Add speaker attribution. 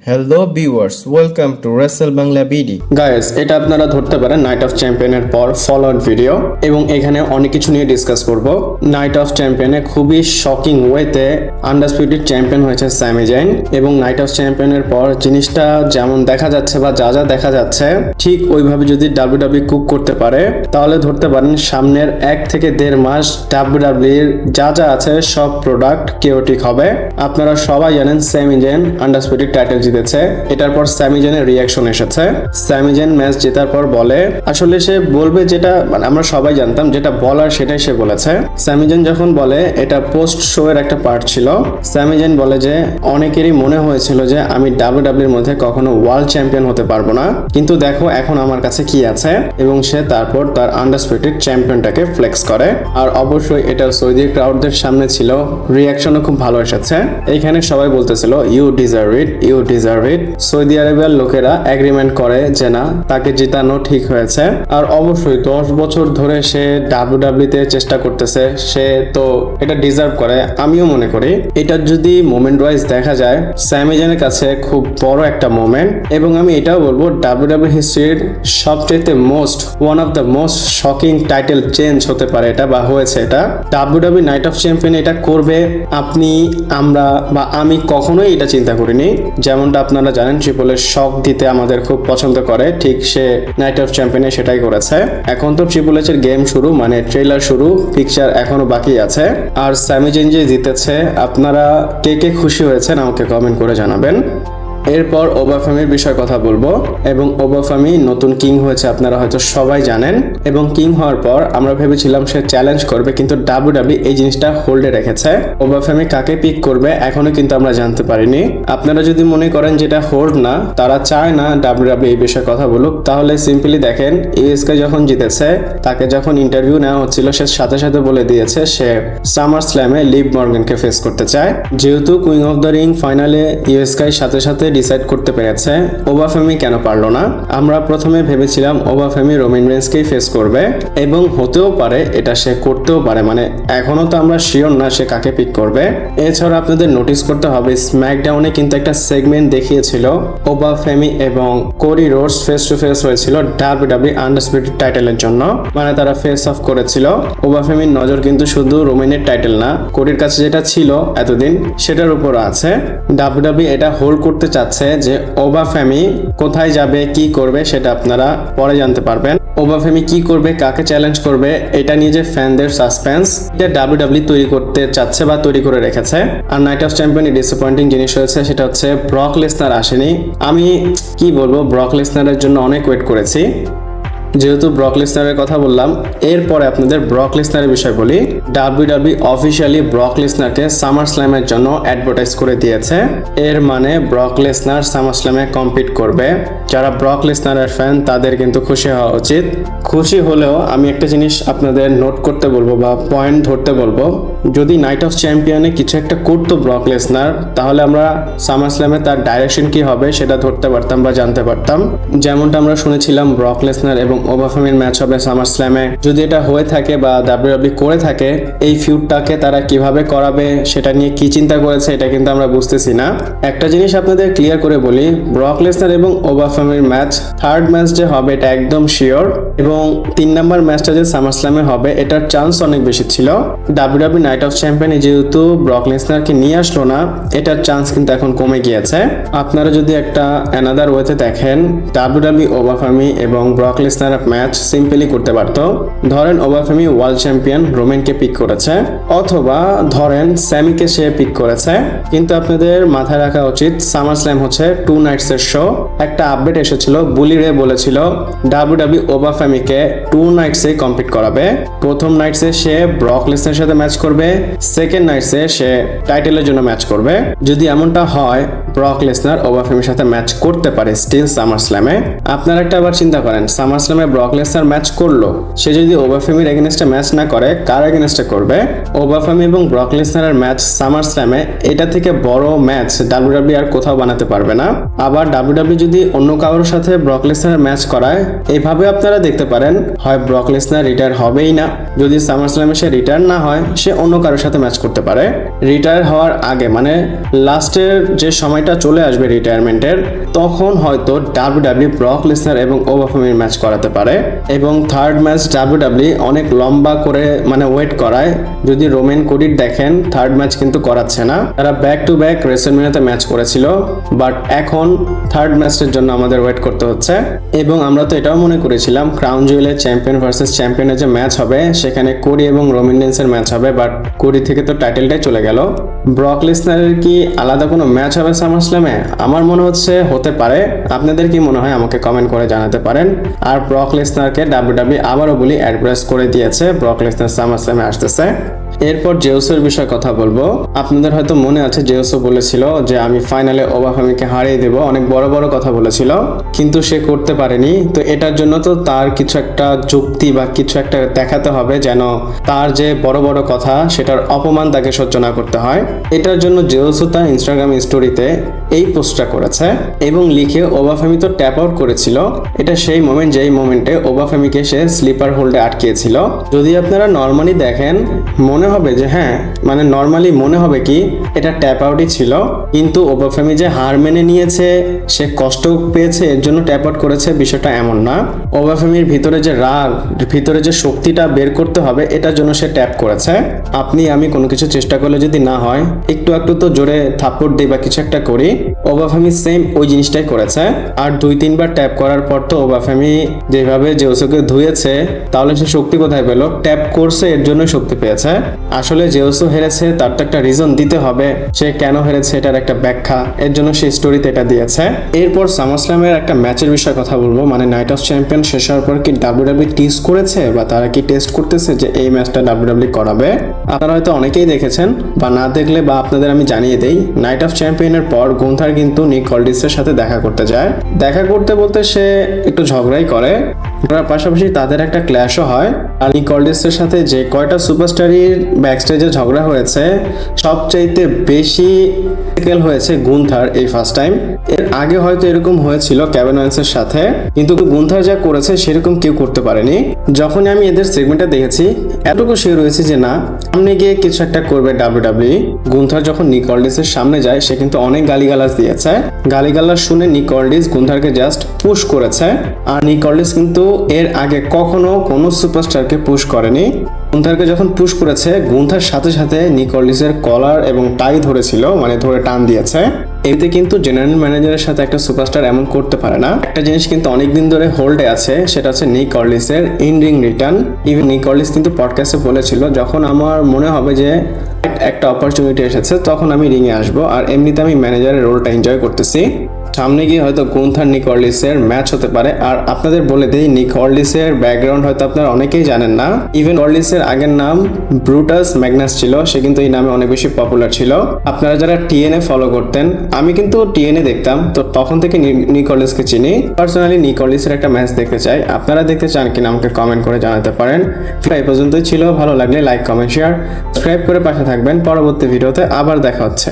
Speaker 1: Hello viewers, welcome to Rachel Bangla BD.
Speaker 2: Guys, এটা আপনারা ধরতে পারেন নাইট অফ চ্যাম্পিয়নের পর ফলোআউট ভিডিও, এবং এখানে অনেক কিছু নিয়ে ডিসকাস করব। নাইট অফ চ্যাম্পিয়নে খুবই শকিং ওয়েতে আনডিসপিউটেড চ্যাম্পিয়ন হয়েছে স্যামি জাইন, এবং নাইট অফ চ্যাম্পিয়নের পর জিনিসটা যেমন দেখা যাচ্ছে বা যা যা দেখা যাচ্ছে ঠিক ওইভাবে যদি ডাব্লিউডাব্লিউ কুক করতে পারে তাহলে ধরতে পারেন সামনের 1 থেকে 1.5 মাস ডাব্লিউডাব্লিউর যা যা আছে সব প্রোডাক্ট কেওটিক হবে। আপনারা সবাই জানেন স্যামি জাইন আনডিসপিউটেড টাইটেল জিতেছে। এটার পর স্যামি জাইনের রিয়াকশন এসেছে। স্যামি জাইন ম্যাচ জেতার পর বলে, আসলে সে বলবে যেটা মানে আমরা সবাই জানতাম যেটা বলার সেটাই সে বলেছে। স্যামি জাইন যখন বলে এটা পোস্ট শো এর একটা পার্ট ছিল, স্যামি জাইন বলে যে অনেকেরই মনে হয়েছিল যে আমি ডাব্লিউডাব্লিউর মধ্যে কখনো ওয়ার্ল্ড চ্যাম্পিয়ন হতে পারবো না, কিন্তু দেখো এখন আমার কাছে কি আছে, এবং সে তারপর তার আনডিসপিউটেড চ্যাম্পিয়নটাকে ফ্লেক্স করে। আর অবশ্যই এটা সৌদি ক্রাউডদের সামনে ছিল, রিয়াকশনও খুব ভালো এসেছে। এইখানে সবাই বলতেছিল you deserve it, you deserve it. Saudi আরবের লোকেরা এগ্রিমেন্ট করে যে না, তাকে জিতানো ঠিক হয়েছে। আর অবশ্যই 10 বছর ধরে সে ডাব্লিউডাব্লিউতে চেষ্টা করতেছে, সে তো এটা ডিজার্ভ করে। আমিও মনে করি এটা যদি মোমেন্ট ওয়াইজ দেখা যায় স্যামি জাইনের কাছে খুব বড় একটা মোমেন্ট, এবং আমি এটাও বলবো ডাব্লিউডাব্লিউ হিস্ট্রির সবচেয়ে one of the most shocking title change হতে পারে এটা, বা হয়েছে এটা। ডাব্লিউডাব্লিউ নাইট অফ চ্যাম্পিয়ন এটা করবে আপনি, আমরা বা আমি কখনোই এটা চিন্তা করিনি। যেমনটা আপনারা জানেন ট্রিপলের শক দিতে আমাদের খুব পছন্দ করে, ঠিক সে নাইট অফ চ্যাম্পিয়নে সেটাই করেছে। এখন তো ট্রিপল এইচ এর গেম শুরু, মানে ট্রেলার শুরু, পিকচার এখনো বাকি আছে। আর স্যামি জাইন যে জিতেছে, আপনারা কে কে খুশি হয়েছেন আমাকে কমেন্ট করে জানাবেন। এরপর ওবাফেমির বিষয় কথা বলবো, এবং ওবাফেমি নতুন কিং হয়েছে আপনারা হয়তো সবাই জানেন, এবং কিং হওয়ার পর আমরা ভেবেছিলাম সে চ্যালেঞ্জ করবে, কিন্তু ডাব্লিউডাব্লিউ এই জিনিসটা হোল্ডে রেখেছে। ওবাফেমি কাকে পিক করবে এখনো কিন্তু আমরা জানতে পারিনি। আপনারা যদি মনে করেন যেটা হোল্ড না, তারা চায় না ডাব্লিউডাব্লিউ এই বিষয়ে কথা বলুক, তাহলে সিম্পলি দেখেন ইউএসকে যখন জিতেছে তাকে যখন ইন্টারভিউ নেওয়া হচ্ছিল সে সাথে সাথে বলে দিয়েছে সে সামার স্ল্যামে লিভ মর্গানকে ফেস করতে চায়। যেহেতু কুইং অফ দ্য রিং ফাইনালে ইউএসকে সাথে সাথে ডিসাইড করতে পেরেছে, ওবাফেমি কেন পারলো না? আমরা প্রথমে ভেবেছিলাম ওবাফেমি রোমান রেন্সকেই ফেস করবে, এবং হতেও পারে এটা সে করতেও পারে, মানে এখনো তো আমরা শিওর না সে কাকে পিক করবে। এছাড়া আপনাদের নোটিস করতে হবে স্ম্যাকডাউনে কিন্তু একটা সেগমেন্ট দেখিয়েছিল ওবাফেমি এবং Cody Rhodes face to face হয়েছিল ডাব্লিউডাব্লিউ আনডিসপিউটেড টাইটেলের জন্য, মানে তারা ফেস অফ করেছিল। ওবাফেমির নজর কিন্তু শুধু রোমানের টাইটেল না, কোডির কাছে যেটা ছিল এতদিন সেটার উপর আছে। ডাব্লিউডাব্লিউ এটা হোল্ড করতে চাচ্ছে যে ওবাফেমি কোথায় যাবে, কি করবে সেটা আপনারা পরে জানতে পারবেন। ওবাফেমি কি করবে, কাকে চ্যালেঞ্জ করবে, এটা নিয়ে যে ফ্যানদের সাসপেন্স, এটা ডাব্লিউডাব্লিউ তৈরি করতে চাচ্ছে বা তৈরি করে রেখেছে। আর নাইট অফ চ্যাম্পিয়নে ডিসঅ্যাপয়েন্টিং জিনিস হয়েছে, সেটা হচ্ছে ব্রক লেসনার আসেনি। আমি কি বলবো, ব্রক লেসনারের জন্য অনেক ওয়েট করেছি। যেহেতু ব্রক লেসনারের কথা বললাম, এরপরে আপনাদের ব্রক লেসনারের বিষয় বলি। ডাব্লিউডাব্লিউ অফিসিয়ালি ব্রক লেসনারকে সামার স্ল্যামের জন্য অ্যাডভার্টাইজ করে দিয়েছে। এর মানে ব্রক লেসনার সামার স্ল্যামে কম্পিট করবে। যারা ব্রক লেসনারের ফ্যান তাদের কিন্তু খুশি হওয়া উচিত। খুশি হলেও আমি একটা জিনিস আপনাদের নোট করতে বলবো বা পয়েন্ট ধরতে বলবো, যদি নাইট অফ চ্যাম্পিয়নে কিছু একটা করতো ব্রক লেসনার, তাহলে আমরা সামার স্ল্যামে তার ডাইরেকশন কি হবে সেটা ধরতে পারতাম বা জানতে পারতাম। যেমনটা আমরা শুনেছিলাম ব্রক লেসনার এবং ওবাফেমির ম্যাচ হবে সামার স্ল্যামে। যদি এটা হয়ে থাকে বা ডাব্লিউডাব্লিউ করে থাকে, এই ফিউডটাকে তারা কিভাবে করাবে সেটা নিয়ে কি চিন্তা করেছে এটা কিন্তু আমরা বুঝতেছি না। একটা জিনিস আপনাদের ক্লিয়ার করে বলি, ব্রক লেসনার এবং ওবাফেমির ম্যাচ থার্ড ম্যাচ যে হবে এটা একদম শিওর, এবং 3 নাম্বার ম্যাচটা যে সামার স্ল্যামে হবে এটার চান্স অনেক বেশি ছিল। ডাব্লিউডাব্লিউ নাইট অফ চ্যাম্পিয়নে যেহেতু ব্রক লেসনারকে নিয়ে আসলো না, এটার চান্স কিন্তু এখন কমে গিয়েছে। আপনারা যদি একটা অ্যানাদার ওয়েতে দেখেন, ডাব্লিউডাব্লিউ ওবাফেমি এবং ব্রক লেসনার ম্যাচ সিম্পলি করতে পারতো। ধরেন ওবাফেমি ওয়ার্ল্ড চ্যাম্পিয়ন রোমানকে পিক করেছে, অথবা ধরেন স্যামিকে সে পিক করেছে, কিন্তু আপনাদের মাথায় রাখা উচিত সামার স্ল্যাম হচ্ছে 2 নাইটস এর শো। একটা আপডেট এসেছিল, বুলি রে বলেছিল ডাব্লিউডাব্লিউ ওবাফেমিকে 2 নাইটসে কম্পিট করাবে। প্রথম নাইটসে সে ব্রক লেসনারের সাথে ম্যাচ করবে, সেকেন্ড নাইটসে সে টাইটেলের জন্য ম্যাচ করবে। যদি এমনটা হয় ব্রক লেসনার ওবাফেমির সাথে ম্যাচ করতে পারে স্টিল সামার স্ল্যামে। আপনারা একটা আবার চিন্তা করেন, সামার স্ল্যাম সামারস্ল্যামে ব্রক লেসনার ম্যাচ করলো, সে যদি ওবাফেমির এগেনস্টে ম্যাচ না করে কার এগেনস্টে করবে? ওবাফেমি এবং ব্রক লেসনারের ম্যাচ সামারস্ল্যামে, এটা থেকে বড় ম্যাচ ডাব্লিউডাব্লিউ আর কোথাও বানাতে পারবে না। আবার ডাব্লিউডাব্লিউ যদি অন্য কারোর সাথে ব্রক লেসনারের ম্যাচ করায়, এইভাবে আপনারা দেখতে পারেন হয় ব্রক লেসনার রিটায়ার হবেই না, যদি সামারস্ল্যামে সে রিটায়ার না হয় সে অন্য কারোর সাথে ম্যাচ করতে পারে। রিটায়ার হওয়ার আগে মানে লাস্টের যে সময়টা চলে আসবে রিটায়ারমেন্টের, তখন হয়তো ডাব্লিউডাব্লিউ ব্রক লেসনার এবং ওবাফেমির ম্যাচ করাতে পারে। এবং থার্ড ম্যাচ ডাব্লিউডাব্লিউ অনেক লম্বা করে মানে ওয়েট করায়। যদি রোমান কোডির দেখেন, থার্ড ম্যাচ কিন্তু করাচ্ছে না। তারা ব্যাক টু ব্যাক রেসলম্যানিয়াতে ম্যাচ করেছিল, বাট এখন থার্ড ম্যাচের জন্য আমাদের ওয়েট করতে হচ্ছে। এবং আমরা তো এটাও মনে করেছিলাম ক্রাউন জুয়েলের চ্যাম্পিয়ন ভার্সেস চ্যাম্পিয়নের যে ম্যাচ হবে সেখানে কোডি এবং রোমান রেন্সের ম্যাচ হবে, বাট কোডি থেকে তো টাইটেলটাই চলে গেল। ব্রক লেসনারের কি আলাদা কোনো ম্যাচ হবে সামারস্ল্যামে? আমার মনে হচ্ছে হতে পারে। আপনাদের কি মনে হয় আমাকে কমেন্ট করে জানাতে পারেন। আর ব্রক লেসনারকে ডাব্লিউডাব্লিউ আবারও বলি অ্যাডভাইস করে দিয়েছে ব্রক লেসনার সামারস্ল্যামে আসতেছে। এরপর জেউসের বিষয়ে কথা বলবো। আপনাদের হয়তো মনে আছে জেউসো বলেছিল যে আমি ফাইনালে ওবাফেমিকে হারিয়ে দেব, অনেক বড় বড় কথা বলেছিল, কিন্তু সে করতে পারেনি। তো এটার জন্য তো তার কিছু একটা যুক্তি বা কিছু একটা দেখাতে হবে যেন তার যে বড় বড় কথা সেটার অপমান তাকে সহ্য না করতে হয়। এটার জন্য জেউসো তার ইনস্টাগ্রাম স্টোরিতে এই পোস্টটা করেছে এবং লিখে ওবাফেমি তো ট্যাপ আউট করেছিল। এটা সেই মোমেন্ট যেই মোমেন্টে ওবাফেমিকে সে স্লিপার হোল্ডে আটকিয়েছিল। যদি আপনারা নর্মালি দেখেন মনে হবে যে হ্যাঁ, মানে নর্মালি মনে হবে কি এটা ট্যাপ আউটই ছিল, কিন্তু ওবাফেমি যে হার মেনে নিয়েছে, সে কষ্ট পেয়েছে এর জন্য ট্যাপ আউট করেছে, বিষয়টা এমন না। ওবাফেমির ভিতরে যে রাগ, ভিতরে যে শক্তিটা বের করতে হবে, এটার জন্য সে ট্যাপ করেছে। আপনি আমি কোনো কিছু চেষ্টা করলে যদি না হয়, একটু একটু তো জোরে থাপ্পড় দিই বা কিছু একটা করি। ওবাফেমি সেম ওই জিনিসটাই করেছে। আর 2-3 বার ট্যাপ করার পর তো ওবাফেমি যেভাবে জেউসোকে ধুয়েছে, তাহলে সে শক্তি কোথায় পেল? ট্যাপ করছে, এর জন্য শক্তি পেয়েছে। আসলে জেউসো হেরেছে, তার তো একটা রিজন দিতে হবে, সে কেন হেরেছে এটার একটা ব্যাখ্যা, এর জন্য সে স্টোরিতে এটা দিয়েছে। এরপর সামারস্ল্যামের একটা ম্যাচের বিষয়ে কথা বলবো। মানে নাইট অফ চ্যাম্পিয়ন শেষ হওয়ার পর কি ডাব্লিউডাব্লিউ টিজ করেছে বা তারা কি টেস্ট করতেছে যে এই ম্যাচটা ডাব্লিউডাব্লিউ করাবে? আপনারা হয়তো অনেকেই দেখেছেন, বা না দেখলে বা আপনাদের আমি জানিয়ে দেই, নাইট অফ চ্যাম্পিয়নের পর গুন্থার কিন্তু নিক অল্ডিসের সাথে দেখা করতে যায়। দেখা করতে বলতে সে একটু ঝগড়াই করে, পাশাপাশি তাদের একটা ক্ল্যাশও হয়। আর নিক অল্ডিসের সাথে যে কয়টা সুপারস্টারের ব্যাকস্টেজে ঝগড়া হয়েছে, সবচাইতে বেশি হয়েছে গুন্থার এই ফার্স্ট টাইম। এর আগে হয়তো এরকম হয়েছিল কেভিন ওয়েন্সের সাথে, কিন্তু গুন্থার যা করেছে সেরকম কেউ করতে পারেনি। যখন আমি এদের সেগমেন্টটা দেখেছি, এতটুকু শিওর হয়েছে যে না, সামনে গিয়ে কিছু একটা করবে ডাব্লিউডাব্লিউ। গুন্থার যখন নিক অল্ডিসের সামনে যায়, সে কিন্তু অনেক গালিগালাজ দিয়েছে। গালিগালাজ শুনে নিক অল্ডিস গুন্থারকে জাস্ট পুশ করেছে। আর নিক অল্ডিস কিন্তু এর আগে কখনো কোনো সুপারস্টারকে পুশ করেনি। গুন্থারকে যখন পুশ করেছে, গুন্থার সাথে সাথে নিক অল্ডিসের কলার এবং টাই ধরেছিল, মানে ধরে টান দিয়েছে। এতে কিন্তু জেনারেল ম্যানেজারের সাথে একটা সুপারস্টার এমন করতে পারে না। একটা জিনিস কিন্তু অনেকদিন ধরে হোল্ডে আছে, সেটা হচ্ছে নিক অল্ডিসের ইন রিং রিটার্ন। ইভেন নিক অল্ডিস কিন্তু পডকাস্টে বলেছিল, যখন আমার মনে হবে যে একটা অপরচুনিটি এসেছে তখন আমি রিংয়ে আসবো। আর এমনিতে আমি ম্যানেজারের রোলটা এনজয় করতেছি। সামনে গিয়ে হয়তো গুন্থার নিক অল্ডিসের ম্যাচ হতে পারে। আর আপনাদের বলে দিই, নিক অল্ডিসের ব্যাকগ্রাউন্ড হয়তো আপনারা অনেকেই জানেন না। ইভেন অল্ডিসের আগের নাম ব্রুটাস ম্যাগনাস ছিল, সে কিন্তু এই নামে অনেক বেশি পপুলার ছিল। আপনারা যারা টিএনএ ফলো করতেন, আমি কিন্তু টিএনএ দেখতাম, তো তখন থেকে নিক অল্ডিসকে চিনি। পার্সোনালি নিক অল্ডিসের একটা ম্যাচ দেখতে চাই। আপনারা দেখতে চান কিনা আমাকে কমেন্ট করে জানাতে পারেন। এই পর্যন্তই ছিল, ভালো লাগলে লাইক, কমেন্ট, শেয়ার, সাবস্ক্রাইব করে পাশে থাকবেন। পরবর্তী ভিডিওতে আবার দেখা হচ্ছে।